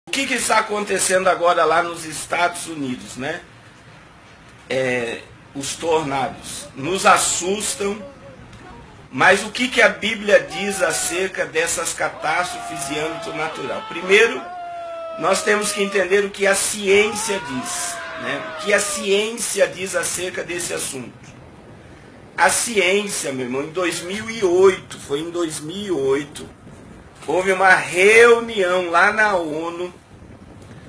O que está acontecendo agora lá nos Estados Unidos, né? Os tornados nos assustam, mas o que a Bíblia diz acerca dessas catástrofes de âmbito natural? Primeiro, nós temos que entender o que a ciência diz, né? O que a ciência diz acerca desse assunto. A ciência, meu irmão, em 2008, foi em 2008, houve uma reunião lá na ONU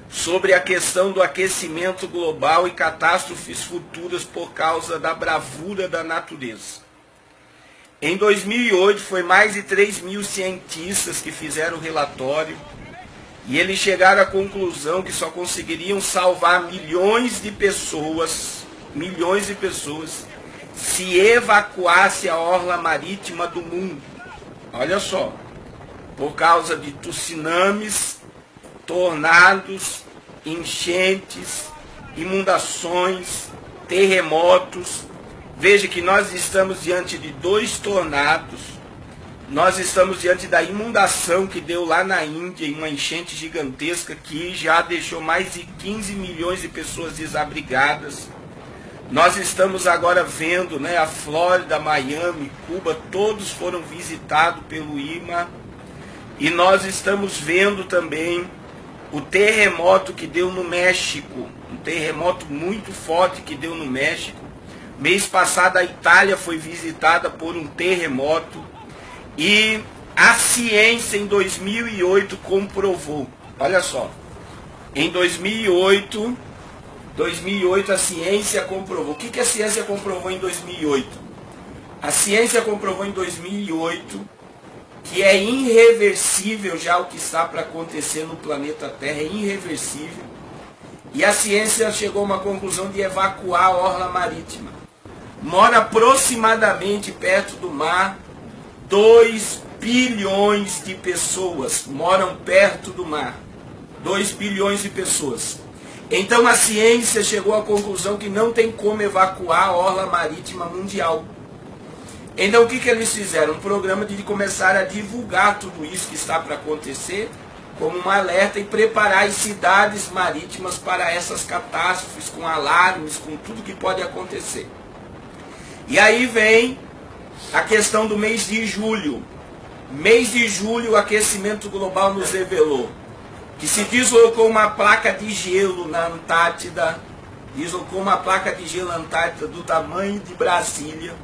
sobre a questão do aquecimento global e catástrofes futuras por causa da bravura da natureza. Em 2008, foi mais de 3.000 cientistas que fizeram o relatório e eles chegaram à conclusão que só conseguiriam salvar milhões de pessoas, se evacuasse a orla marítima do mundo. Olha só, por causa de tsunamis, tornados, enchentes, inundações, terremotos. Veja que nós estamos diante de 2 tornados, nós estamos diante da inundação que deu lá na Índia, uma enchente gigantesca que já deixou mais de 15 milhões de pessoas desabrigadas. Nós estamos agora vendo, né, a Flórida, Miami, Cuba, todos foram visitados pelo IMA. E nós estamos vendo também o terremoto que deu no México, um terremoto muito forte que deu no México. Mês passado a Itália foi visitada por um terremoto e a ciência em 2008 comprovou, olha só, em 2008 a ciência comprovou. O que a ciência comprovou em 2008? A ciência comprovou em 2008 que é irreversível já o que está para acontecer no planeta Terra, é irreversível. E a ciência chegou a uma conclusão de evacuar a orla marítima. Mora aproximadamente perto do mar 2 bilhões de pessoas, moram perto do mar. 2 bilhões de pessoas. Então a ciência chegou à conclusão que não tem como evacuar a orla marítima mundial. Então o que eles fizeram? Um programa de começar a divulgar tudo isso que está para acontecer, como um alerta, e preparar as cidades marítimas para essas catástrofes, com alarmes, com tudo que pode acontecer. E aí vem a questão do mês de julho. Mês de julho, o aquecimento global nos revelou que se deslocou uma placa de gelo na Antártida, do tamanho de Brasília.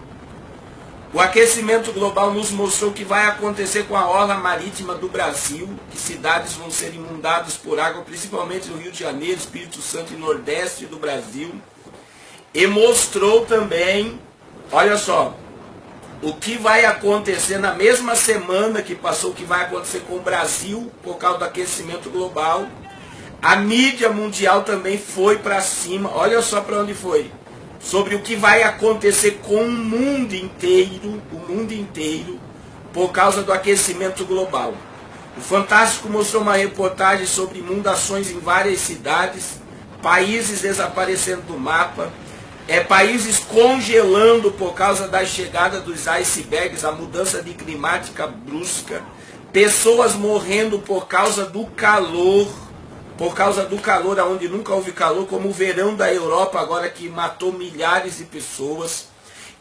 O aquecimento global nos mostrou que vai acontecer com a orla marítima do Brasil, que cidades vão ser inundadas por água, principalmente no Rio de Janeiro, Espírito Santo e Nordeste do Brasil. E mostrou também, olha só, o que vai acontecer na mesma semana que passou, o que vai acontecer com o Brasil, por causa do aquecimento global. A mídia mundial também foi para cima, olha só para onde foi. Sobre o que vai acontecer com o mundo inteiro, por causa do aquecimento global. O Fantástico mostrou uma reportagem sobre inundações em várias cidades, países desaparecendo do mapa, países congelando por causa da chegada dos icebergs, a mudança de climática brusca, pessoas morrendo por causa do calor, onde nunca houve calor, como o verão da Europa agora, que matou milhares de pessoas.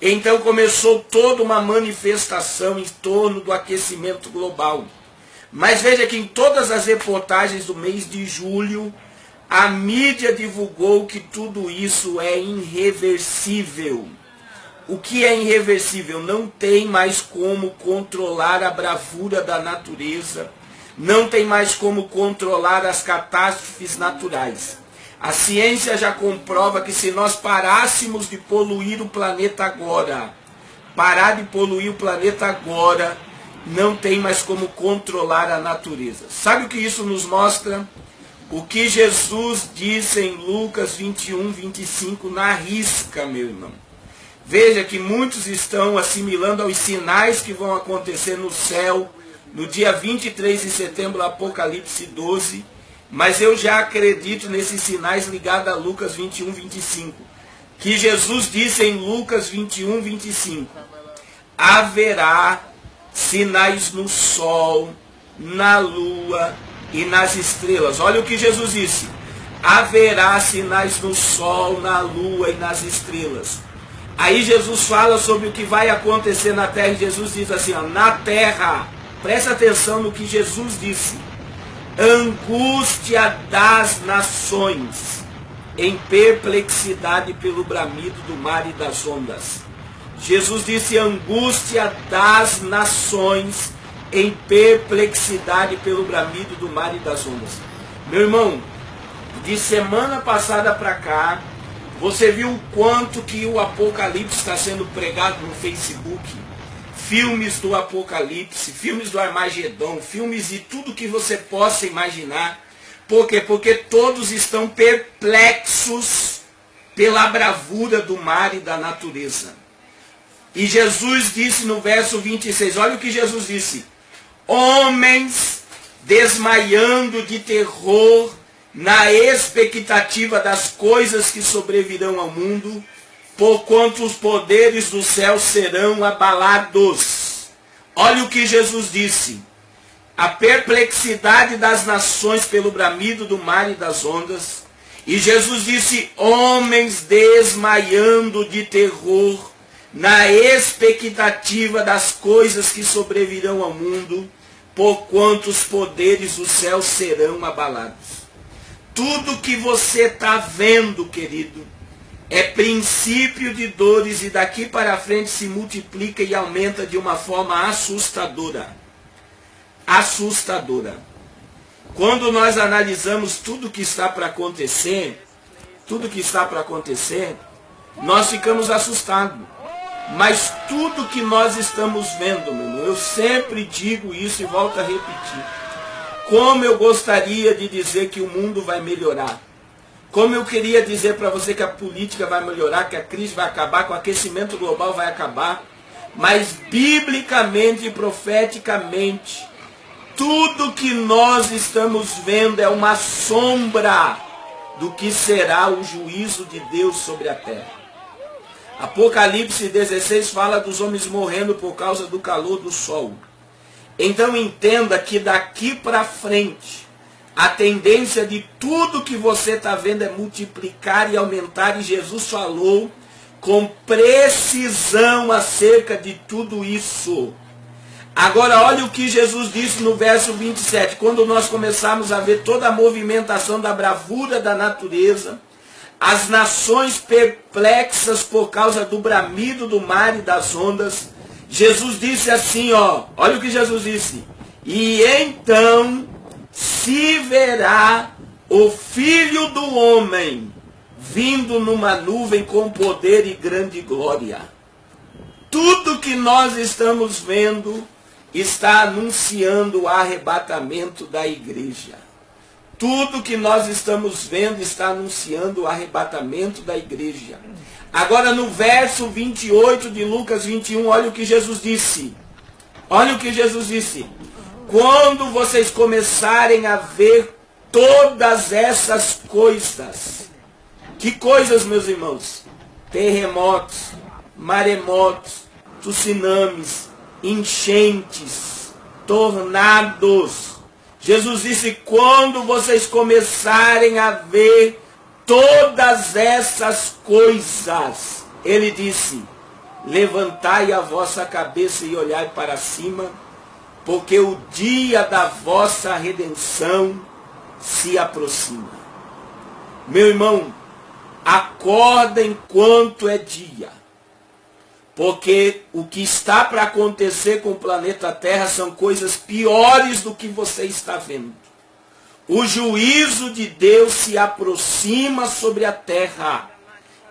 Então começou toda uma manifestação em torno do aquecimento global. Mas veja que em todas as reportagens do mês de julho, a mídia divulgou que tudo isso é irreversível. O que é irreversível? Não tem mais como controlar a bravura da natureza. Não tem mais como controlar as catástrofes naturais. A ciência já comprova que se nós parássemos de poluir o planeta agora, não tem mais como controlar a natureza. Sabe o que isso nos mostra? O que Jesus disse em Lucas 21, 25, na risca, meu irmão. Veja que muitos estão assimilando aos sinais que vão acontecer no céu, no dia 23 de setembro, Apocalipse 12, mas eu já acredito nesses sinais ligados a Lucas 21, 25, que Jesus disse em Lucas 21, 25, haverá sinais no sol, na lua e nas estrelas. Olha o que Jesus disse. Haverá sinais no sol, na lua e nas estrelas. Aí Jesus fala sobre o que vai acontecer na terra. E Jesus diz assim, ó, na terra, presta atenção no que Jesus disse. Angústia das nações, em perplexidade pelo bramido do mar e das ondas. Jesus disse angústia das nações, em perplexidade pelo bramido do mar e das ondas. Meu irmão, de semana passada para cá, você viu o quanto que o Apocalipse está sendo pregado no Facebook? Filmes do Apocalipse, filmes do Armagedon, filmes de tudo que você possa imaginar. Por quê? Porque todos estão perplexos pela bravura do mar e da natureza. E Jesus disse no verso 26, olha o que Jesus disse. Homens desmaiando de terror na expectativa das coisas que sobrevirão ao mundo, porquanto os poderes do céu serão abalados. Olha o que Jesus disse. A perplexidade das nações pelo bramido do mar e das ondas. E Jesus disse, homens desmaiando de terror na expectativa das coisas que sobrevirão ao mundo, porquanto os poderes do céu serão abalados. Tudo que você está vendo, querido, é princípio de dores e daqui para frente se multiplica e aumenta de uma forma assustadora. Assustadora. Quando nós analisamos tudo que está para acontecer, nós ficamos assustados. Mas tudo que nós estamos vendo, meu irmão, eu sempre digo isso e volto a repetir. Como eu gostaria de dizer que o mundo vai melhorar. Como eu queria dizer para você que a política vai melhorar, que a crise vai acabar, que o aquecimento global vai acabar. Mas biblicamente e profeticamente, tudo que nós estamos vendo é uma sombra do que será o juízo de Deus sobre a terra. Apocalipse 16 fala dos homens morrendo por causa do calor do sol. Então entenda que daqui para frente, a tendência de tudo que você está vendo é multiplicar e aumentar. E Jesus falou com precisão acerca de tudo isso. Agora olha o que Jesus disse no verso 27. Quando nós começarmos a ver toda a movimentação da bravura da natureza, as nações perplexas por causa do bramido do mar e das ondas, Jesus disse assim, ó, olha o que Jesus disse. E então se verá o Filho do Homem vindo numa nuvem com poder e grande glória. Tudo que nós estamos vendo está anunciando o arrebatamento da igreja. Tudo que nós estamos vendo está anunciando o arrebatamento da igreja. Agora no verso 28 de Lucas 21, olha o que Jesus disse. Olha o que Jesus disse. Quando vocês começarem a ver todas essas coisas. Que coisas, meus irmãos? Terremotos, maremotos, tsunamis, enchentes, tornados. Jesus disse, quando vocês começarem a ver todas essas coisas, ele disse, levantai a vossa cabeça e olhai para cima, porque o dia da vossa redenção se aproxima. Meu irmão, acorda enquanto é dia. Porque o que está para acontecer com o planeta Terra são coisas piores do que você está vendo. O juízo de Deus se aproxima sobre a terra.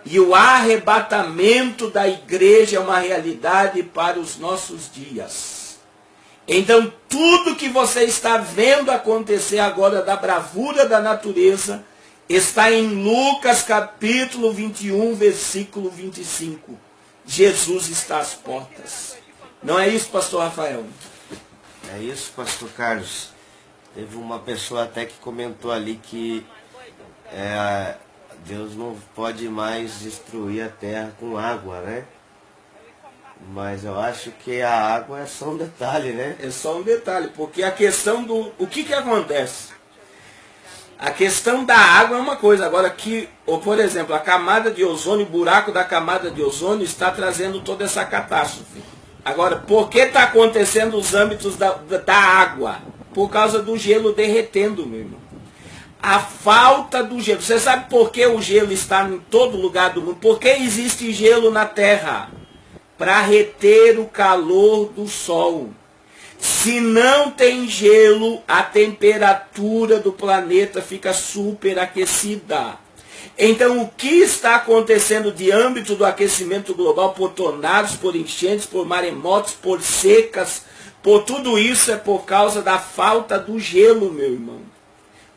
E o arrebatamento da igreja é uma realidade para os nossos dias. Então, tudo que você está vendo acontecer agora da bravura da natureza, está em Lucas capítulo 21, versículo 25. Jesus está às portas. Não é isso, pastor Rafael? É isso, pastor Carlos. Teve uma pessoa até que comentou ali que Deus não pode mais destruir a terra com água, né? Mas eu acho que a água é só um detalhe, né? É só um detalhe, porque a questão do... O que acontece? A questão da água é uma coisa, agora que, ou por exemplo, a camada de ozônio, o buraco da camada de ozônio está trazendo toda essa catástrofe. Agora, por que está acontecendo os âmbitos da água? Por causa do gelo derretendo, meu irmão. A falta do gelo. Você sabe por que o gelo está em todo lugar do mundo? Por que existe gelo na Terra? Para reter o calor do sol. Se não tem gelo, a temperatura do planeta fica superaquecida. Então, o que está acontecendo de âmbito do aquecimento global, por tornados, por enchentes, por maremotos, por secas, por tudo isso é por causa da falta do gelo, meu irmão.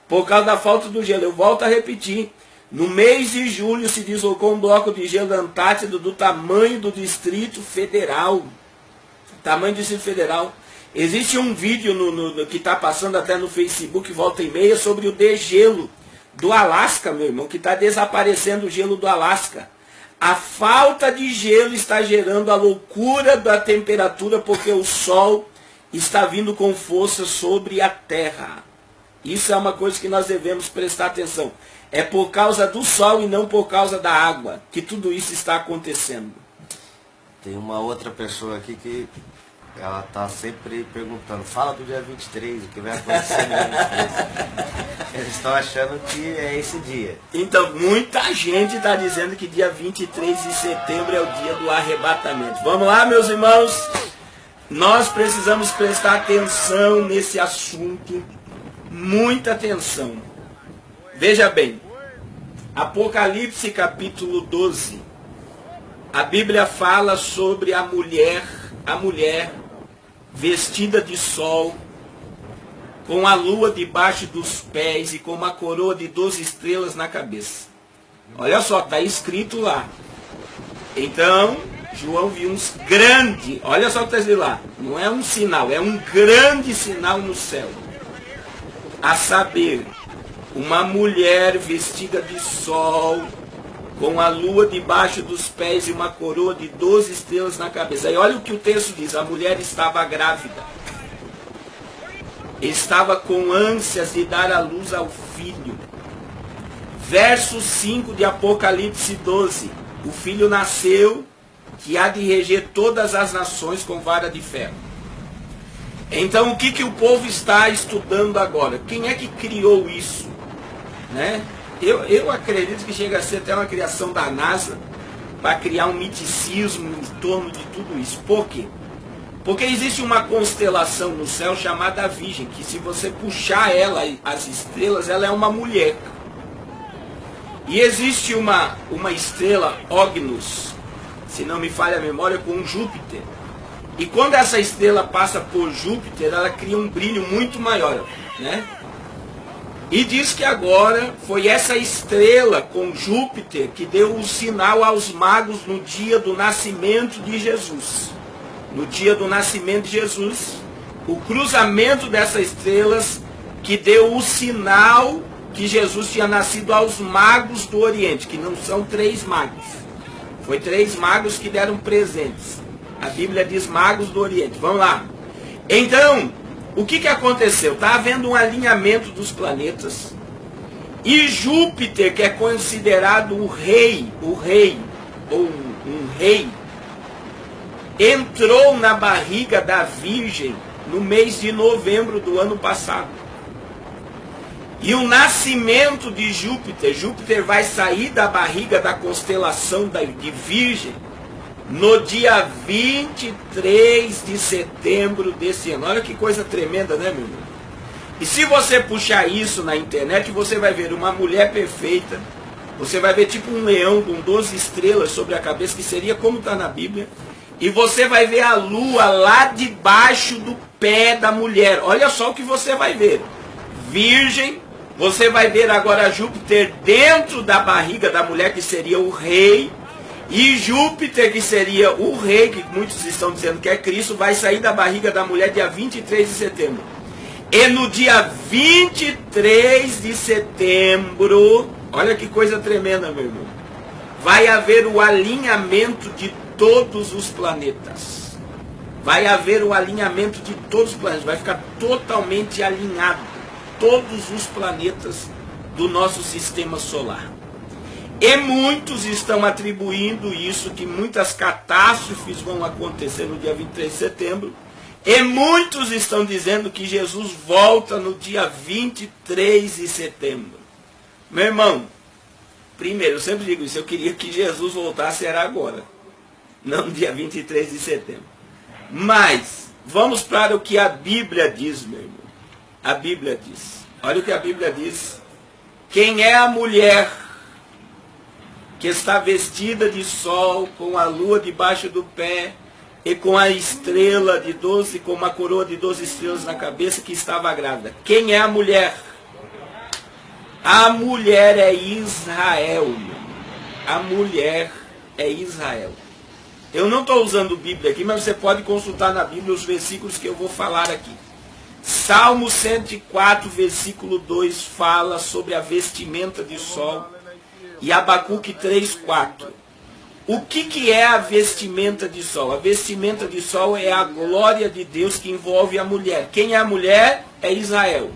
Por causa da falta do gelo. Eu volto a repetir. No mês de julho se deslocou um bloco de gelo da Antártida do tamanho do Distrito Federal. Tamanho do Distrito Federal. Existe um vídeo que está passando até no Facebook, volta e meia, sobre o degelo do Alasca, meu irmão, que está desaparecendo o gelo do Alasca. A falta de gelo está gerando a loucura da temperatura, porque o sol está vindo com força sobre a Terra. Isso é uma coisa que nós devemos prestar atenção. É por causa do sol e não por causa da água que tudo isso está acontecendo. Tem uma outra pessoa aqui que ela está sempre perguntando, fala do dia 23, o que vai acontecer no dia 23. Eles estão achando que é esse dia. Então, muita gente está dizendo que dia 23 de setembro é o dia do arrebatamento. Vamos lá, meus irmãos. Nós precisamos prestar atenção nesse assunto. Muita atenção. Veja bem. Apocalipse capítulo 12. A Bíblia fala sobre a mulher vestida de sol, com a lua debaixo dos pés e com uma coroa de 12 estrelas na cabeça. Olha só, está escrito lá. Então, João viu um grande, olha só o que está escrito lá, não é um sinal, é um grande sinal no céu. A saber, uma mulher vestida de sol, com a lua debaixo dos pés e uma coroa de 12 estrelas na cabeça. E olha o que o texto diz, a mulher estava grávida. Estava com ânsias de dar à luz ao filho. Verso 5 de Apocalipse 12. O filho nasceu, que há de reger todas as nações com vara de ferro. Então o que o povo está estudando agora? Quem é que criou isso? Né? Eu acredito que chega a ser até uma criação da NASA para criar um miticismo em torno de tudo isso. Por quê? Porque existe uma constelação no céu chamada Virgem, que se você puxar ela, as estrelas, ela é uma mulher. E existe uma estrela, Ógnus, se não me falha a memória, com Júpiter. E quando essa estrela passa por Júpiter, ela cria um brilho muito maior, né? E diz que agora foi essa estrela com Júpiter que deu o sinal aos magos no dia do nascimento de Jesus. No dia do nascimento de Jesus, o cruzamento dessas estrelas que deu o sinal que Jesus tinha nascido aos magos do Oriente, que não são 3 magos. Foi 3 magos que deram presentes. A Bíblia diz magos do Oriente. Vamos lá. Então, o que aconteceu? Está havendo um alinhamento dos planetas. E Júpiter, que é considerado o rei, ou um rei, entrou na barriga da Virgem no mês de novembro do ano passado. E o nascimento de Júpiter vai sair da barriga da constelação de Virgem no dia 23 de setembro desse ano. Olha que coisa tremenda, né, meu irmão? E se você puxar isso na internet, você vai ver uma mulher perfeita. Você vai ver tipo um leão com 12 estrelas sobre a cabeça, que seria como está na Bíblia. E você vai ver a lua lá debaixo do pé da mulher. Olha só o que você vai ver. Virgem, você vai ver agora Júpiter dentro da barriga da mulher, que seria o rei. E Júpiter, que seria o rei, que muitos estão dizendo que é Cristo, vai sair da barriga da mulher dia 23 de setembro. E no dia 23 de setembro, olha que coisa tremenda, meu irmão, vai haver o alinhamento de todos os planetas. Vai haver o alinhamento de todos os planetas, vai ficar totalmente alinhado todos os planetas do nosso sistema solar. E muitos estão atribuindo isso, que muitas catástrofes vão acontecer no dia 23 de setembro, e muitos estão dizendo que Jesus volta no dia 23 de setembro. Meu irmão, primeiro, eu sempre digo isso, eu queria que Jesus voltasse era agora, não no dia 23 de setembro. Mas, vamos para o que a Bíblia diz, meu irmão. A Bíblia diz, olha o que a Bíblia diz. Quem é a mulher que está vestida de sol, com a lua debaixo do pé, e com a estrela de 12, com uma coroa de 12 estrelas na cabeça, que estava grávida? Quem é a mulher? A mulher é Israel, meu irmão. A mulher é Israel. Eu não estou usando Bíblia aqui, mas você pode consultar na Bíblia os versículos que eu vou falar aqui. Salmo 104, versículo 2, fala sobre a vestimenta de sol. E Abacuque 3, 4. O que é a vestimenta de sol? A vestimenta de sol é a glória de Deus que envolve a mulher. Quem é a mulher? É Israel.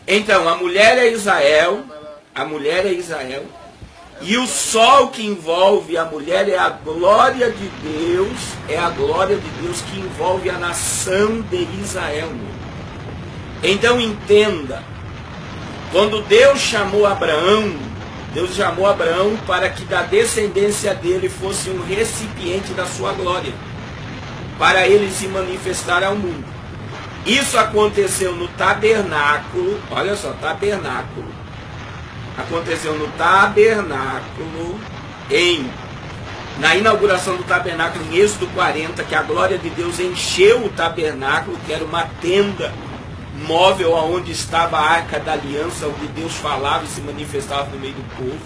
Então, a mulher é Israel. A mulher é Israel. E o sol que envolve a mulher é a glória de Deus. É a glória de Deus que envolve a nação de Israel. Então entenda, quando Deus chamou Abraão para que da descendência dele fosse um recipiente da sua glória, para ele se manifestar ao mundo. Isso aconteceu no tabernáculo, olha só, tabernáculo. Aconteceu no tabernáculo, na inauguração do tabernáculo em Êxodo 40, que a glória de Deus encheu o tabernáculo, que era uma tenda móvel onde estava a arca da aliança, onde Deus falava e se manifestava no meio do povo.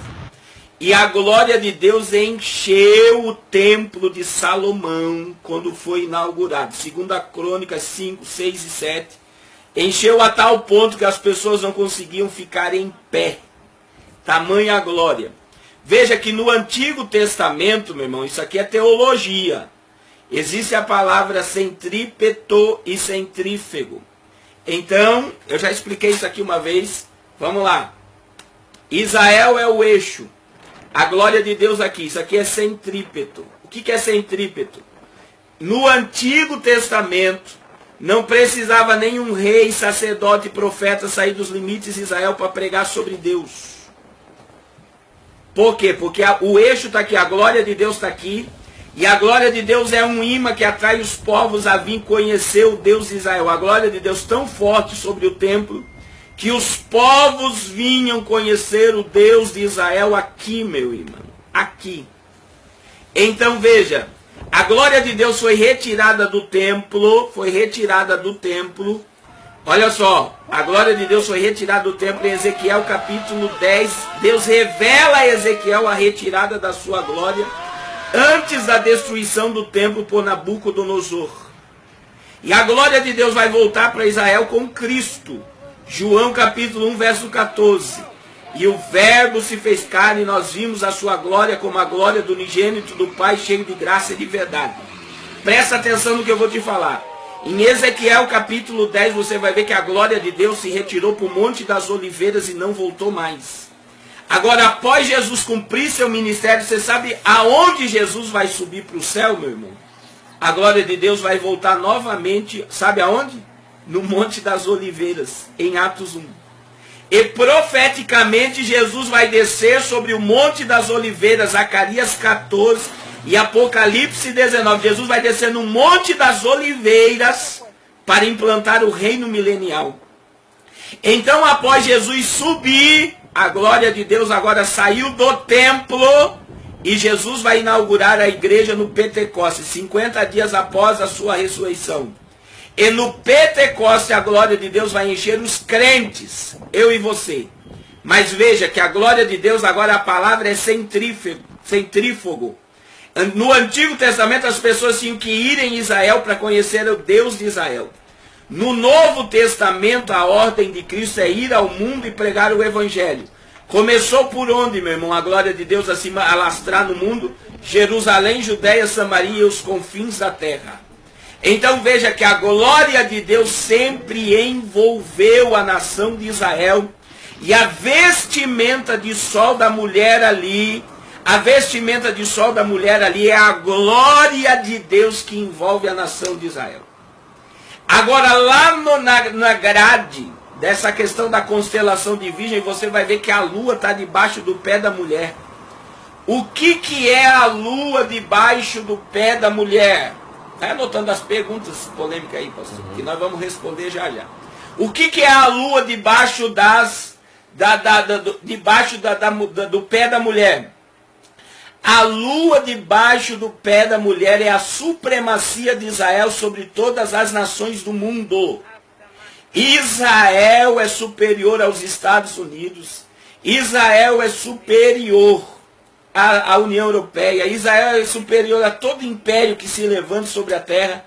E a glória de Deus encheu o templo de Salomão quando foi inaugurado. 2 Crônicas 5, 6 e 7. Encheu a tal ponto que as pessoas não conseguiam ficar em pé. Tamanha glória. Veja que no Antigo Testamento, meu irmão, isso aqui é teologia. Existe a palavra centrípeto e centrífugo. Então, eu já expliquei isso aqui uma vez. Vamos lá. Israel é o eixo. A glória de Deus aqui. Isso aqui é centrípeto. O que é centrípeto? No Antigo Testamento, não precisava nenhum rei, sacerdote e profeta sair dos limites de Israel para pregar sobre Deus. Por quê? Porque o eixo está aqui, a glória de Deus está aqui. E a glória de Deus é um imã que atrai os povos a vir conhecer o Deus de Israel. A glória de Deus tão forte sobre o templo, que os povos vinham conhecer o Deus de Israel aqui, meu irmão. Aqui. Então veja, a glória de Deus foi retirada do templo. Olha só, a glória de Deus foi retirada do templo em Ezequiel capítulo 10. Deus revela a Ezequiel a retirada da sua glória antes da destruição do templo por Nabucodonosor. E a glória de Deus vai voltar para Israel com Cristo. João capítulo 1, verso 14. E o verbo se fez carne e nós vimos a sua glória como a glória do unigênito do Pai, cheio de graça e de verdade. Presta atenção no que eu vou te falar. Em Ezequiel capítulo 10 você vai ver que a glória de Deus se retirou para o Monte das Oliveiras e não voltou mais. Agora, após Jesus cumprir seu ministério, você sabe aonde Jesus vai subir para o céu, meu irmão? A glória de Deus vai voltar novamente, sabe aonde? No Monte das Oliveiras, em Atos 1. E profeticamente Jesus vai descer sobre o Monte das Oliveiras, Zacarias 14 e Apocalipse 19. Jesus vai descer no Monte das Oliveiras para implantar o reino milenial. Então, após Jesus subir, a glória de Deus agora saiu do templo e Jesus vai inaugurar a igreja no Pentecostes, 50 dias após a sua ressurreição. E no Pentecostes a glória de Deus vai encher os crentes, eu e você. Mas veja que a glória de Deus, agora a palavra é centrífugo. No Antigo Testamento as pessoas tinham que ir em Israel para conhecer o Deus de Israel. No Novo Testamento, a ordem de Cristo é ir ao mundo e pregar o Evangelho. Começou por onde, meu irmão? A glória de Deus a se alastrar no mundo? Jerusalém, Judéia, Samaria e os confins da terra. Então veja que a glória de Deus sempre envolveu a nação de Israel. E a vestimenta de sol da mulher ali, é a glória de Deus que envolve a nação de Israel. Agora lá na grade dessa questão da constelação de Virgem, você vai ver que a lua está debaixo do pé da mulher. O que é a lua debaixo do pé da mulher? Está anotando as perguntas polêmicas aí, pastor, que nós vamos responder já já. O que é a lua debaixo do pé da mulher? A lua debaixo do pé da mulher é a supremacia de Israel sobre todas as nações do mundo. Israel é superior aos Estados Unidos. Israel é superior à União Europeia. Israel é superior a todo império que se levante sobre a terra.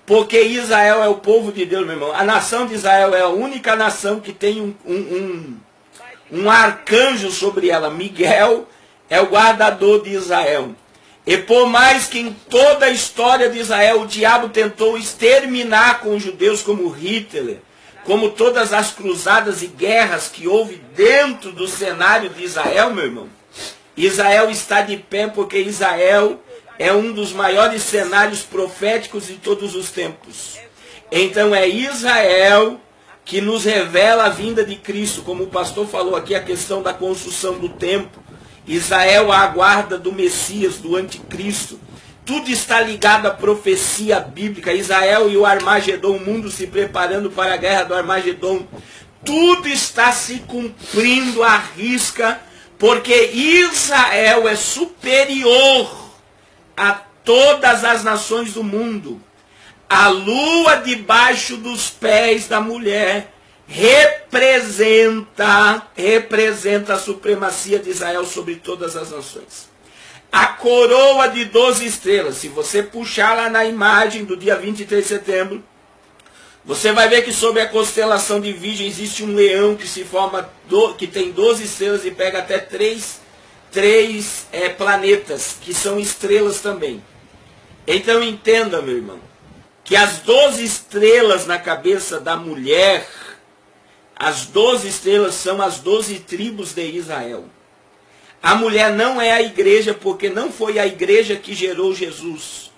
Porque Israel é o povo de Deus, meu irmão. A nação de Israel é a única nação que tem um arcanjo sobre ela. Miguel é o guardador de Israel. E por mais que em toda a história de Israel o diabo tentou exterminar com os judeus, como Hitler, como todas as cruzadas e guerras que houve dentro do cenário de Israel, meu irmão, Israel está de pé porque Israel é um dos maiores cenários proféticos de todos os tempos. Então é Israel que nos revela a vinda de Cristo, como o pastor falou aqui, a questão da construção do templo. Israel aguarda do Messias, do anticristo. Tudo está ligado à profecia bíblica. Israel e o Armagedom, o mundo se preparando para a guerra do Armagedom. Tudo está se cumprindo à risca, porque Israel é superior a todas as nações do mundo. A lua debaixo dos pés da mulher representa a supremacia de Israel sobre todas as nações. A coroa de 12 estrelas, se você puxar lá na imagem do dia 23 de setembro, você vai ver que sobre a constelação de Virgem existe um leão que se forma, que tem 12 estrelas e pega até três planetas, que são estrelas também. Então entenda, meu irmão, que as 12 estrelas na cabeça da mulher, as 12 estrelas são as 12 tribos de Israel. A mulher não é a igreja, porque não foi a igreja que gerou Jesus.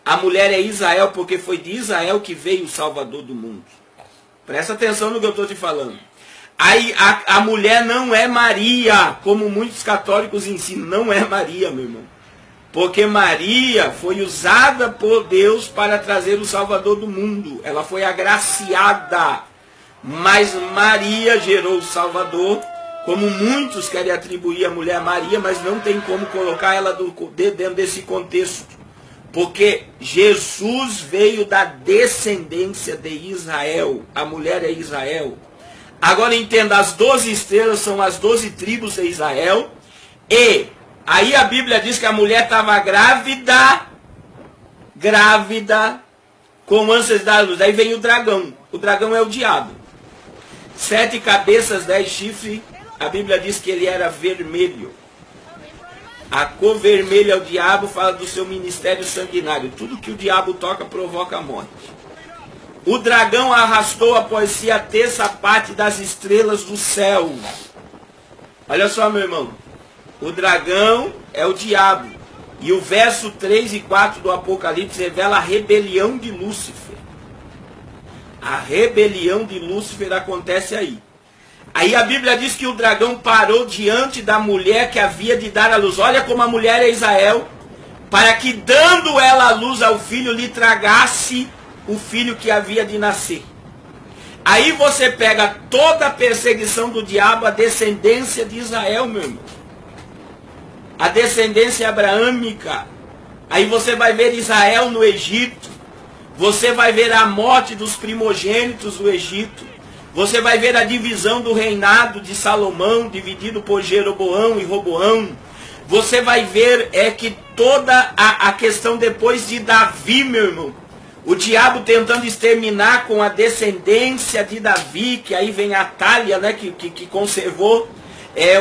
A mulher é Israel, porque foi de Israel que veio o Salvador do mundo. Presta atenção no que eu estou te falando. Aí a mulher não é Maria, como muitos católicos ensinam. Não é Maria, meu irmão. Porque Maria foi usada por Deus para trazer o Salvador do mundo. Ela foi agraciada. Mas Maria gerou o Salvador, como muitos querem atribuir a mulher Maria, mas não tem como colocar ela dentro desse contexto. Porque Jesus veio da descendência de Israel. A mulher é Israel. Agora entenda, as 12 estrelas são as 12 tribos de Israel. E aí a Bíblia diz que a mulher estava grávida, com ânsias da luz. Aí vem o dragão. O dragão é o diabo. 7 cabeças, 10 chifres. A Bíblia diz que ele era vermelho. A cor vermelha é o diabo, fala do seu ministério sanguinário. Tudo que o diabo toca provoca a morte. O dragão arrastou após si a terça parte das estrelas do céu. Olha só, meu irmão. O dragão é o diabo. E o verso 3 e 4 do Apocalipse revela a rebelião de Lúcifer. A rebelião de Lúcifer acontece aí. Aí a Bíblia diz que o dragão parou diante da mulher que havia de dar à luz. Olha como a mulher é Israel. Para que dando ela a luz ao filho, lhe tragasse o filho que havia de nascer. Aí você pega toda a perseguição do diabo, a descendência de Israel, meu irmão. A descendência abraâmica. Aí você vai ver Israel no Egito. Você vai ver a morte dos primogênitos do Egito. Você vai ver a divisão do reinado de Salomão, dividido por Jeroboão e Roboão. Você vai ver que toda a questão depois de Davi, meu irmão. O diabo tentando exterminar com a descendência de Davi, que aí vem a Atália, né, que conservou.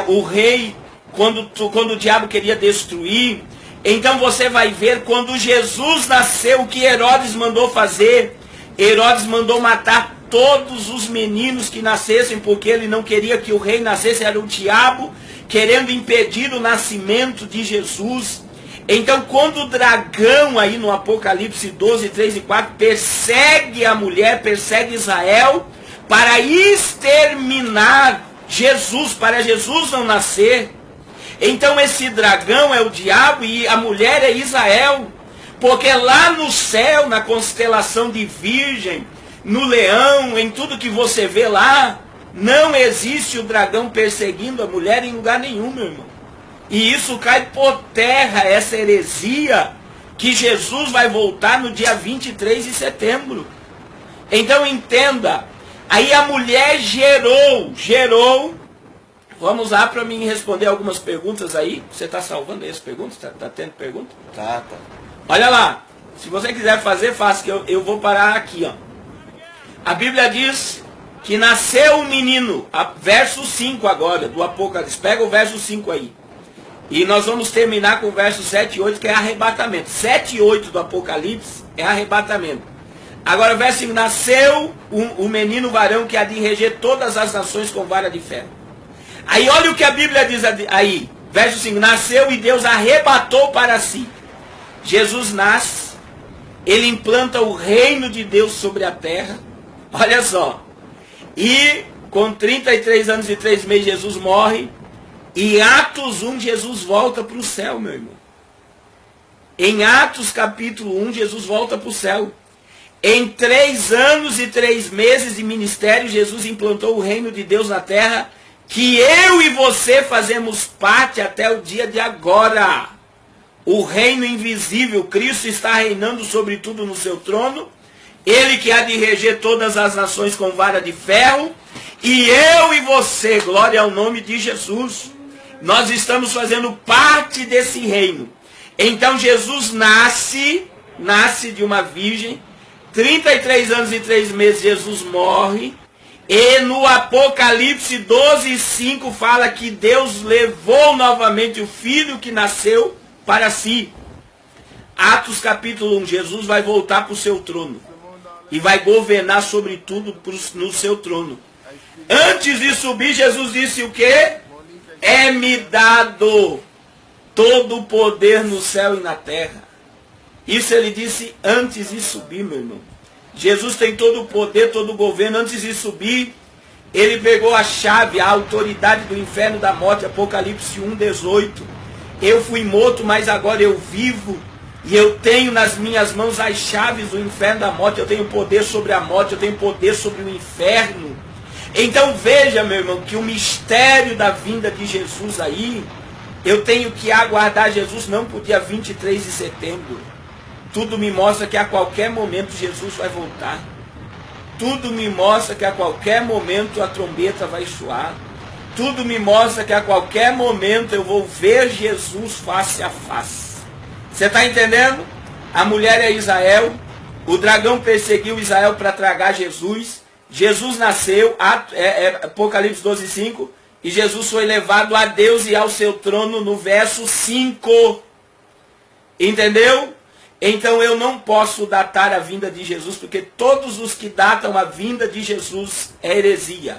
o rei, quando o diabo queria destruir. Então você vai ver quando Jesus nasceu, o que Herodes mandou fazer. Herodes mandou matar todos os meninos que nascessem, porque ele não queria que o rei nascesse, era o diabo querendo impedir o nascimento de Jesus. Então quando o dragão aí no Apocalipse 12, 3 e 4 persegue a mulher, persegue Israel, para exterminar Jesus, para Jesus não nascer. Então esse dragão é o diabo e a mulher é Israel. Porque lá no céu, na constelação de Virgem, no leão, em tudo que você vê lá, não existe o dragão perseguindo a mulher em lugar nenhum, meu irmão. E isso cai por terra, essa heresia, que Jesus vai voltar no dia 23 de setembro. Então entenda, aí a mulher gerou, vamos lá para mim responder algumas perguntas aí. Você está salvando aí as perguntas? Está tendo pergunta? Tá. Olha lá, se você quiser fazer, faça, que eu vou parar aqui, ó. A Bíblia diz que nasceu um menino, verso 5 agora, do Apocalipse. Pega o verso 5 aí. E nós vamos terminar com o verso 7 e 8, que é arrebatamento. 7 e 8 do Apocalipse é arrebatamento. Agora o verso 5, nasceu o menino varão que há de reger todas as nações com vara de ferro. Aí olha o que a Bíblia diz aí. Verso 5, nasceu e Deus arrebatou para si. Jesus nasce, ele implanta o reino de Deus sobre a terra. Olha só. E com 33 anos e 3 meses Jesus morre. E em Atos 1 Jesus volta para o céu, meu irmão. Em Atos capítulo 1 Jesus volta para o céu. Em 3 anos e 3 meses de ministério Jesus implantou o reino de Deus na terra, que eu e você fazemos parte até o dia de agora. O reino invisível, Cristo está reinando sobre tudo no seu trono. Ele que há de reger todas as nações com vara de ferro. E eu e você, glória ao nome de Jesus, nós estamos fazendo parte desse reino. Então Jesus nasce de uma virgem. 33 anos e 3 meses Jesus morre. E no Apocalipse 12, 5 fala que Deus levou novamente o filho que nasceu para si. Atos capítulo 1, Jesus vai voltar para o seu trono. E vai governar sobre tudo no seu trono. Antes de subir, Jesus disse o quê? É-me dado todo o poder no céu e na terra. Isso ele disse antes de subir, meu irmão. Jesus tem todo o poder, todo o governo. Antes de subir, ele pegou a chave, a autoridade do inferno, da morte. Apocalipse 1, 18. Eu fui morto, mas agora eu vivo. E eu tenho nas minhas mãos as chaves do inferno, da morte. Eu tenho poder sobre a morte, eu tenho poder sobre o inferno. Então veja, meu irmão, que o mistério da vinda de Jesus aí, eu tenho que aguardar Jesus não para o dia 23 de setembro. Tudo me mostra que a qualquer momento Jesus vai voltar. Tudo me mostra que a qualquer momento a trombeta vai soar. Tudo me mostra que a qualquer momento eu vou ver Jesus face a face. Você está entendendo? A mulher é Israel. O dragão perseguiu Israel para tragar Jesus. Jesus nasceu, Apocalipse 12, 5. E Jesus foi levado a Deus e ao seu trono no verso 5. Entendeu? Então eu não posso datar a vinda de Jesus, porque todos os que datam a vinda de Jesus é heresia.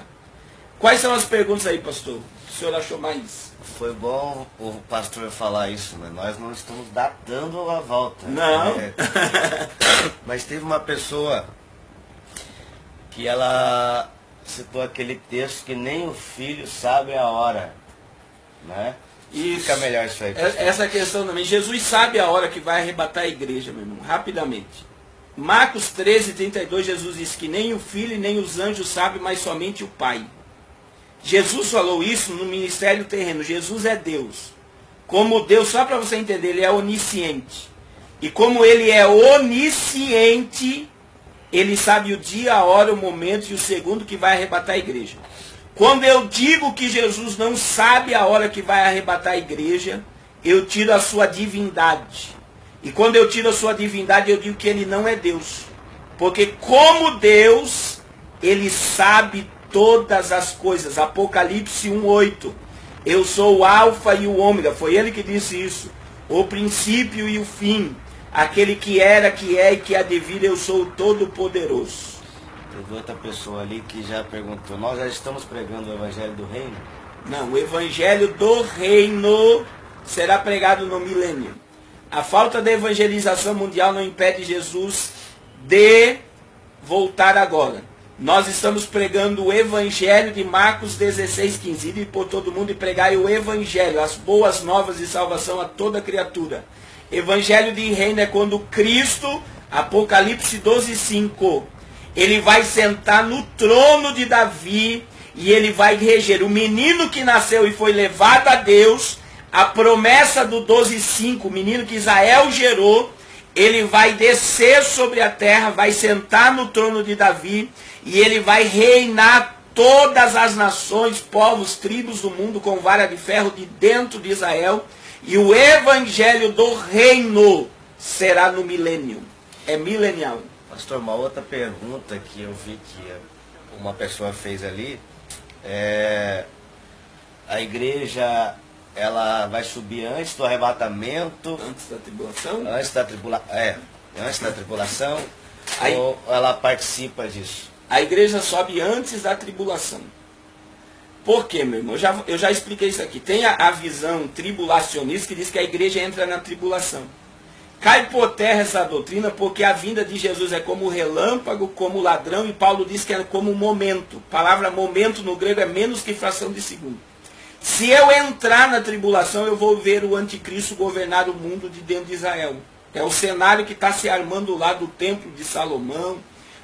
Quais são as perguntas aí, pastor? O senhor achou mais? Foi bom o pastor falar isso, né? Nós não estamos datando a volta. Não. Mas teve uma pessoa que ela citou aquele texto que nem o filho sabe a hora, né? Isso. Fica melhor isso aí, pastor. Essa questão também. Jesus sabe a hora que vai arrebatar a igreja, meu irmão, rapidamente. Marcos 13, 32, Jesus diz que nem o filho e nem os anjos sabem, mas somente o Pai. Jesus falou isso no ministério terreno. Jesus é Deus. Como Deus, só para você entender, ele é onisciente. E como ele é onisciente, ele sabe o dia, a hora, o momento e o segundo que vai arrebatar a igreja. Quando eu digo que Jesus não sabe a hora que vai arrebatar a igreja, eu tiro a sua divindade. E quando eu tiro a sua divindade, eu digo que ele não é Deus. Porque como Deus, ele sabe todas as coisas. Apocalipse 1:8. Eu sou o alfa e o ômega. Foi ele que disse isso. O princípio e o fim. Aquele que era, que é e que há de vir, eu sou o Todo-Poderoso. Teve outra pessoa ali que já perguntou, nós já estamos pregando o Evangelho do Reino? Não, o Evangelho do Reino será pregado no milênio. A falta de evangelização mundial não impede Jesus de voltar agora. Nós estamos pregando o Evangelho de Marcos 16:15. Ide por todo mundo e pregai o Evangelho, as boas novas de salvação a toda criatura. Evangelho de reino é quando Cristo, Apocalipse 12:5, ele vai sentar no trono de Davi e ele vai reger. O menino que nasceu e foi levado a Deus, a promessa do 12:5, o menino que Israel gerou, ele vai descer sobre a terra, vai sentar no trono de Davi e ele vai reinar todas as nações, povos, tribos do mundo com vara de ferro de dentro de Israel. E o Evangelho do Reino será no milênio. É milenial. Pastor, uma outra pergunta que eu vi que uma pessoa fez ali. A igreja, ela vai subir antes do arrebatamento? Antes da tribulação? Antes da tribulação. Ou ela participa disso? A igreja sobe antes da tribulação. Por quê, meu irmão? Eu já expliquei isso aqui. Tem a visão tribulacionista que diz que a igreja entra na tribulação. Cai por terra essa doutrina porque a vinda de Jesus é como relâmpago, como ladrão, e Paulo diz que é como momento. A palavra momento no grego é menos que fração de segundo. Se eu entrar na tribulação, eu vou ver o anticristo governar o mundo de dentro de Israel. É o cenário que está se armando lá do templo de Salomão,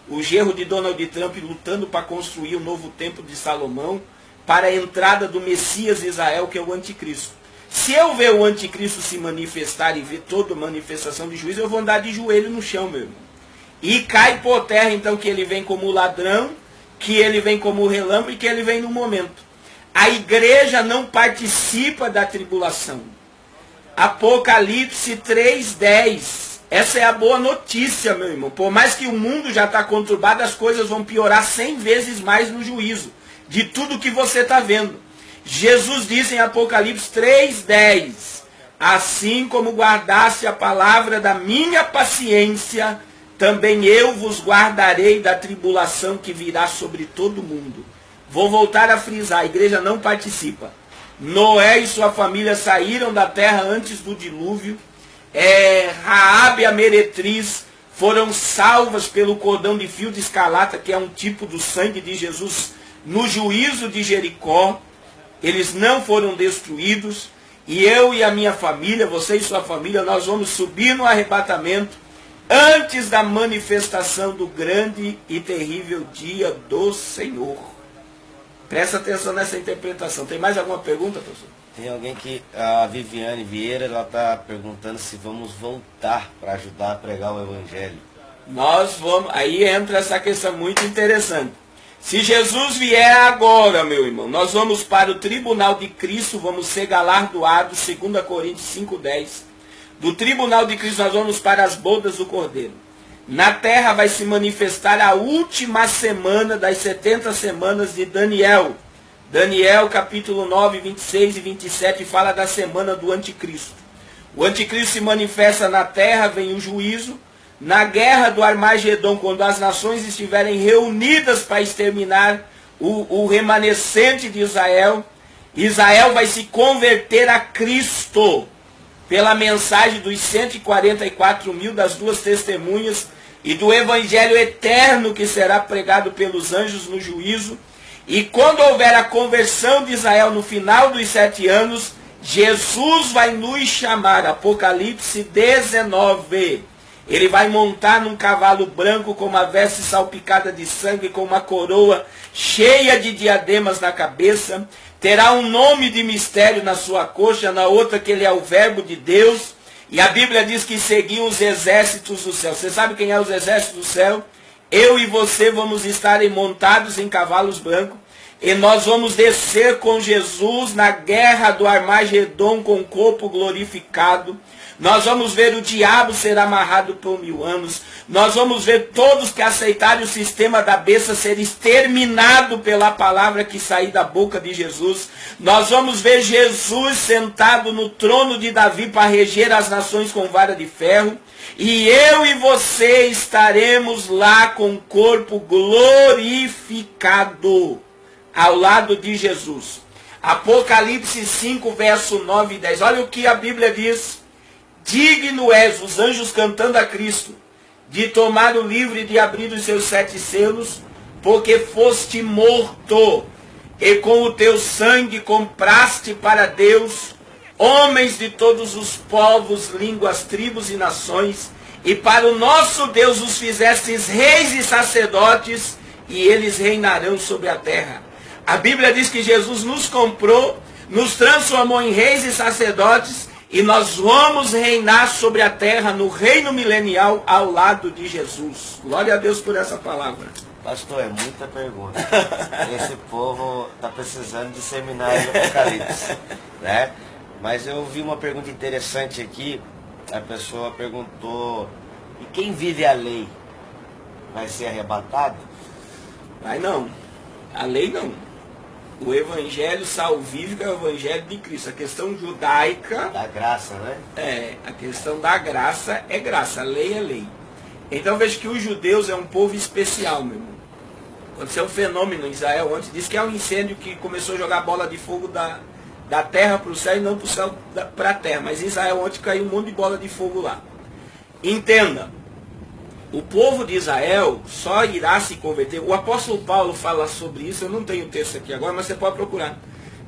o genro de Donald Trump lutando para construir o novo templo de Salomão, para a entrada do Messias de Israel, que é o anticristo. Se eu ver o anticristo se manifestar e ver toda manifestação de juízo, eu vou andar de joelho no chão, meu irmão. E cai por terra, então, que ele vem como ladrão, que ele vem como relâmpago e que ele vem no momento. A igreja não participa da tribulação. Apocalipse 3:10. Essa é a boa notícia, meu irmão. Por mais que o mundo já está conturbado, as coisas vão piorar 100 vezes mais no juízo. De tudo que você está vendo. Jesus diz em Apocalipse 3:10, assim como guardaste a palavra da minha paciência, também eu vos guardarei da tribulação que virá sobre todo mundo. Vou voltar a frisar, a igreja não participa. Noé e sua família saíram da terra antes do dilúvio. Raabe a meretriz foram salvas pelo cordão de fio de escarlata, que é um tipo do sangue de Jesus, no juízo de Jericó. Eles não foram destruídos. E eu e a minha família, você e sua família, nós vamos subir no arrebatamento antes da manifestação do grande e terrível dia do Senhor. Presta atenção nessa interpretação. Tem mais alguma pergunta, professor? Tem alguém que, a Viviane Vieira, ela está perguntando se vamos voltar para ajudar a pregar o Evangelho. Nós vamos, aí entra essa questão muito interessante. Se Jesus vier agora, meu irmão, nós vamos para o tribunal de Cristo, vamos ser galardoados, 2 Coríntios 5:10. Do tribunal de Cristo nós vamos para as bodas do Cordeiro. Na terra vai se manifestar a última semana das 70 semanas de Daniel. Daniel capítulo 9, 26 e 27 fala da semana do anticristo. O anticristo se manifesta na terra, vem o juízo. Na guerra do Armagedon, quando as nações estiverem reunidas para exterminar o remanescente de Israel, Israel vai se converter a Cristo pela mensagem dos 144 mil das duas testemunhas e do evangelho eterno que será pregado pelos anjos no juízo. E quando houver a conversão de Israel no final dos 7 anos, Jesus vai nos chamar, Apocalipse 19. Ele vai montar num cavalo branco com uma veste salpicada de sangue, com uma coroa cheia de diademas na cabeça. Terá um nome de mistério na sua coxa, na outra que ele é o verbo de Deus. E a Bíblia diz que seguiam os exércitos do céu. Você sabe quem é os exércitos do céu? Eu e você vamos estar montados em cavalos brancos. E nós vamos descer com Jesus na guerra do Armagedon com o corpo glorificado. Nós vamos ver o diabo ser amarrado por 1000 anos. Nós vamos ver todos que aceitarem o sistema da besta ser exterminado pela palavra que sair da boca de Jesus. Nós vamos ver Jesus sentado no trono de Davi para reger as nações com vara de ferro. E eu e você estaremos lá com o corpo glorificado ao lado de Jesus. Apocalipse 5, verso 9 e 10. Olha o que a Bíblia diz. Digno és, os anjos cantando a Cristo, de tomar o livro e de abrir os seus 7 selos, porque foste morto, e com o teu sangue compraste para Deus homens de todos os povos, línguas, tribos e nações, e para o nosso Deus os fizestes reis e sacerdotes, e eles reinarão sobre a terra. A Bíblia diz que Jesus nos comprou, nos transformou em reis e sacerdotes, e nós vamos reinar sobre a terra no reino milenial ao lado de Jesus. Glória a Deus por essa palavra. Pastor, é muita pergunta. Esse povo está precisando de seminário de Apocalipse, né? Mas eu vi uma pergunta interessante aqui. A pessoa perguntou, e quem vive a lei vai ser arrebatado? Vai não. A lei não. O evangelho salvífico é o evangelho de Cristo. A questão judaica... Da graça, né? A questão da graça é graça. A lei é lei. Então veja que os judeus é um povo especial, meu irmão. Aconteceu um fenômeno em Israel ontem. Diz que é um incêndio que começou a jogar bola de fogo da terra para o céu e não do céu para a terra. Mas em Israel ontem caiu um monte de bola de fogo lá. Entenda. O povo de Israel só irá se converter. O apóstolo Paulo fala sobre isso, eu não tenho o texto aqui agora, mas você pode procurar.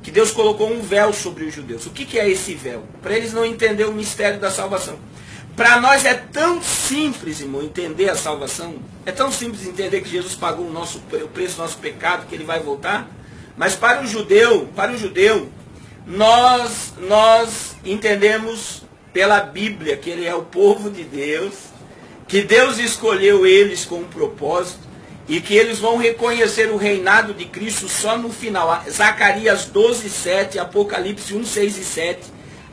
Que Deus colocou um véu sobre os judeus. O que é esse véu? Para eles não entenderem o mistério da salvação. Para nós é tão simples, irmão, entender a salvação. É tão simples entender que Jesus pagou o preço do nosso pecado, que ele vai voltar. Mas para o judeu, nós entendemos pela Bíblia que ele é o povo de Deus, que Deus escolheu eles com um propósito e que eles vão reconhecer o reinado de Cristo só no final. Zacarias 12, 7, Apocalipse 1, 6 e 7.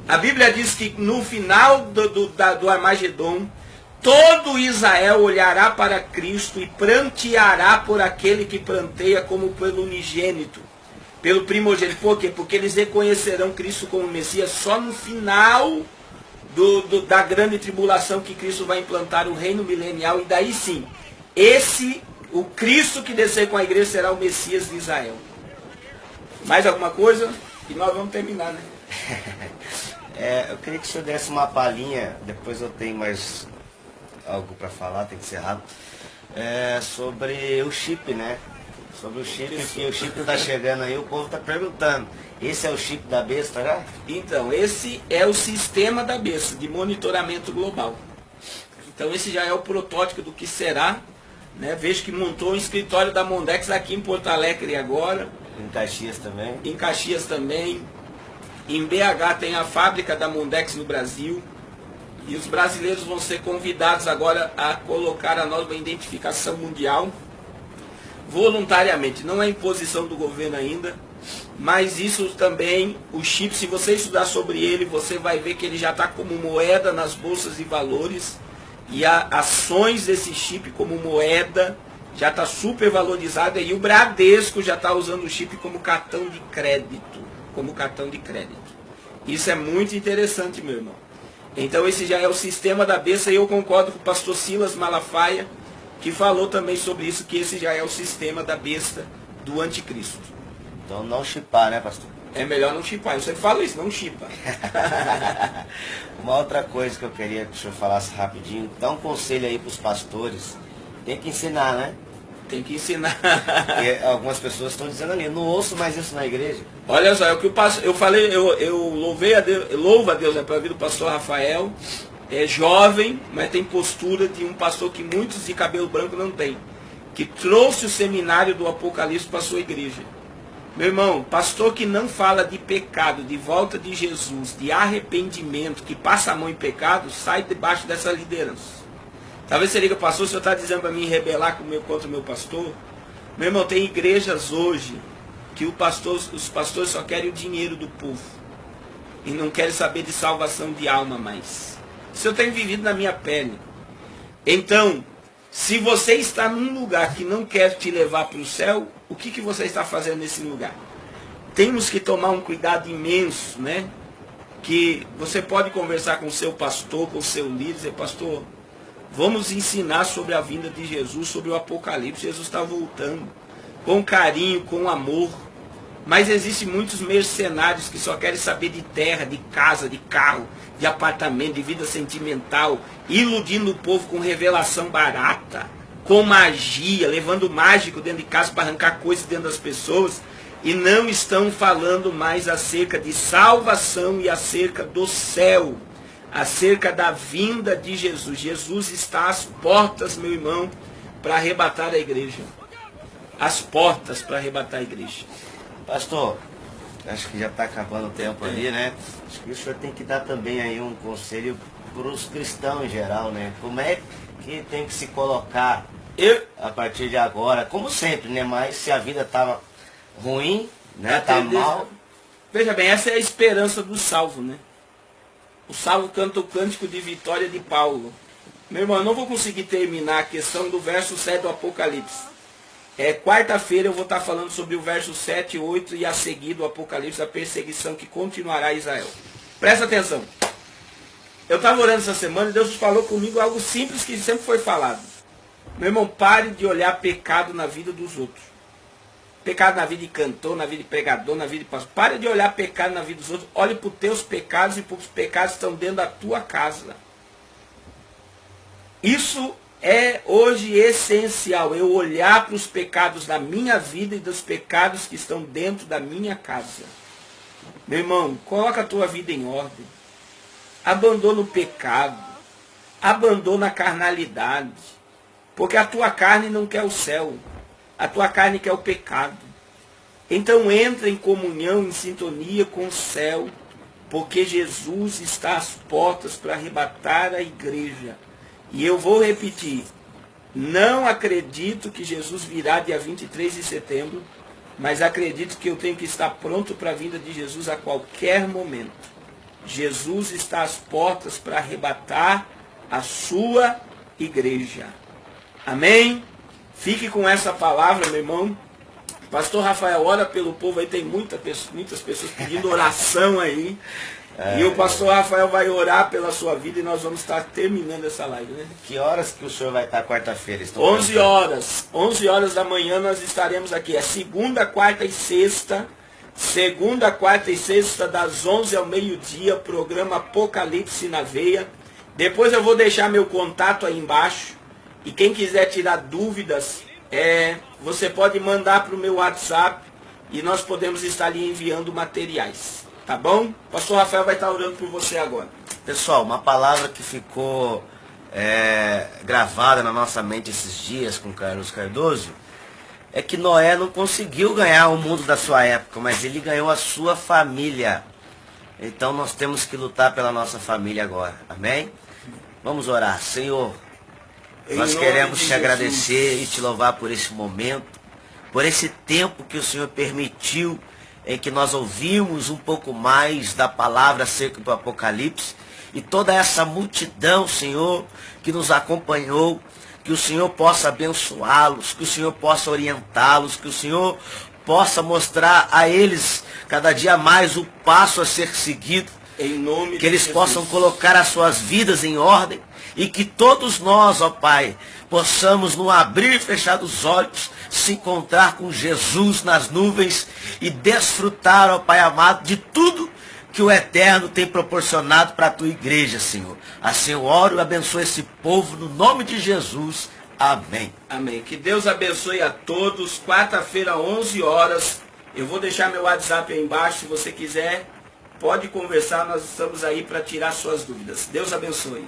A Bíblia diz que no final do Armagedon, todo Israel olhará para Cristo e pranteará por aquele que pranteia como pelo unigênito, pelo primogênito. Por quê? Porque eles reconhecerão Cristo como Messias só no final da grande tribulação, que Cristo vai implantar o reino milenial, e daí sim, o Cristo que descer com a igreja será o Messias de Israel. Mais alguma coisa? E nós vamos terminar, né? Eu queria que o senhor desse uma palhinha, depois eu tenho mais algo para falar, tem que ser rápido, sobre o chip, né? Sobre o chip, que o chip está chegando aí, o povo está perguntando. Esse é o chip da besta já? Então, esse é o sistema da besta, de monitoramento global. Então, esse já é o protótipo do que será. Né? Vejo que montou um escritório da Mondex aqui em Porto Alegre agora. Em Caxias também. Em Caxias também. Em BH tem a fábrica da Mondex no Brasil. E os brasileiros vão ser convidados agora a colocar a nova identificação mundial. Voluntariamente, não é imposição do governo ainda, mas isso também, o chip, se você estudar sobre ele, você vai ver que ele já está como moeda nas bolsas de valores, e ações desse chip como moeda já está super valorizada, e o Bradesco já está usando o chip como cartão de crédito, Isso é muito interessante, meu irmão. Então esse já é o sistema da besta, e eu concordo com o pastor Silas Malafaia, que falou também sobre isso, que esse já é o sistema da besta do anticristo. Então não chipar, né, pastor? É melhor não chipar. Eu sempre falo isso, não chipa. Uma outra coisa que eu queria que o senhor falasse rapidinho, dá um conselho aí para os pastores. Tem que ensinar, né? Tem que ensinar. E algumas pessoas estão dizendo ali, não ouço mais isso na igreja. Olha só, é o que eu falei, eu louvei a Deus, louvo a Deus, né, pela vida do pastor Rafael. É jovem, mas tem postura de um pastor que muitos de cabelo branco não tem, que trouxe o seminário do Apocalipse para a sua igreja. Meu irmão, pastor que não fala de pecado, de volta de Jesus, de arrependimento, que passa a mão em pecado, sai debaixo dessa liderança. Talvez você liga, pastor, o senhor está dizendo para mim rebelar contra o meu pastor? Meu irmão, tem igrejas hoje que os pastores só querem o dinheiro do povo e não querem saber de salvação de alma mais. Isso eu tenho vivido na minha pele. Então, se você está num lugar que não quer te levar para o céu, o que você está fazendo nesse lugar? Temos que tomar um cuidado imenso, né? Que você pode conversar com o seu pastor, com o seu líder, dizer, pastor, vamos ensinar sobre a vinda de Jesus, sobre o Apocalipse. Jesus está voltando, com carinho, com amor. Mas existem muitos mercenários que só querem saber de terra, de casa, de carro, de apartamento, de vida sentimental, iludindo o povo com revelação barata, com magia, levando mágico dentro de casa para arrancar coisas dentro das pessoas, e não estão falando mais acerca de salvação e acerca do céu, acerca da vinda de Jesus. Jesus está às portas, meu irmão, para arrebatar a igreja. As portas para arrebatar a igreja. Pastor, acho que já está acabando o tempo ali, né? Acho que o senhor tem que dar também aí um conselho para os cristãos em geral, né? Como é que tem que se colocar a partir de agora, como sempre, né? Mas se a vida está ruim, né? Está mal. Veja bem, essa é a esperança do salvo, né? O salvo canta o cântico de vitória de Paulo. Meu irmão, eu não vou conseguir terminar a questão do verso 7 do Apocalipse. Quarta-feira eu vou estar falando sobre o verso 7 e 8 e a seguir do Apocalipse, a perseguição que continuará a Israel. Presta atenção. Eu estava orando essa semana e Deus falou comigo algo simples que sempre foi falado. Meu irmão, pare de olhar pecado na vida dos outros. Pecado na vida de cantor, na vida de pregador, na vida de pastor. Pare de olhar pecado na vida dos outros. Olhe para os teus pecados e para os pecados que estão dentro da tua casa. Isso é hoje essencial, eu olhar para os pecados da minha vida e dos pecados que estão dentro da minha casa. Meu irmão, coloca a tua vida em ordem. Abandona o pecado. Abandona a carnalidade. Porque a tua carne não quer o céu. A tua carne quer o pecado. Então entra em comunhão, em sintonia com o céu. Porque Jesus está às portas para arrebatar a igreja. E eu vou repetir, não acredito que Jesus virá dia 23 de setembro, mas acredito que eu tenho que estar pronto para a vinda de Jesus a qualquer momento. Jesus está às portas para arrebatar a sua igreja. Amém? Fique com essa palavra, meu irmão. Pastor Rafael, ora pelo povo aí, tem muitas pessoas pedindo oração aí. E o pastor Rafael vai orar pela sua vida e nós vamos estar terminando essa live, né? Que horas que o senhor vai estar quarta-feira? 11 horas. 11 horas da manhã nós estaremos aqui. É segunda, quarta e sexta. Segunda, quarta e sexta, das 11 ao meio-dia, programa Apocalipse na Veia. Depois eu vou deixar meu contato aí embaixo. E quem quiser tirar dúvidas, você pode mandar para o meu WhatsApp e nós podemos estar ali enviando materiais. Tá bom? O pastor Rafael vai estar orando por você agora. Pessoal, uma palavra que ficou gravada na nossa mente esses dias com Carlos Cardoso é que Noé não conseguiu ganhar o mundo da sua época, mas ele ganhou a sua família. Então nós temos que lutar pela nossa família agora. Amém? Vamos orar. Senhor, nós queremos te agradecer e te louvar por esse momento, por esse tempo que o Senhor permitiu em que nós ouvimos um pouco mais da palavra acerca do Apocalipse, e toda essa multidão, Senhor, que nos acompanhou, que o Senhor possa abençoá-los, que o Senhor possa orientá-los, que o Senhor possa mostrar a eles cada dia mais o passo a ser seguido, em nome que eles possam colocar as suas vidas em ordem, e que todos nós, ó Pai, possamos, no abrir e fechar dos olhos, se encontrar com Jesus nas nuvens e desfrutar, ó Pai amado, de tudo que o Eterno tem proporcionado para a tua igreja, Senhor. Assim eu oro e abençoo esse povo no nome de Jesus. Amém. Amém. Que Deus abençoe a todos. Quarta-feira, 11 horas. Eu vou deixar meu WhatsApp aí embaixo. Se você quiser, pode conversar. Nós estamos aí para tirar suas dúvidas. Deus abençoe.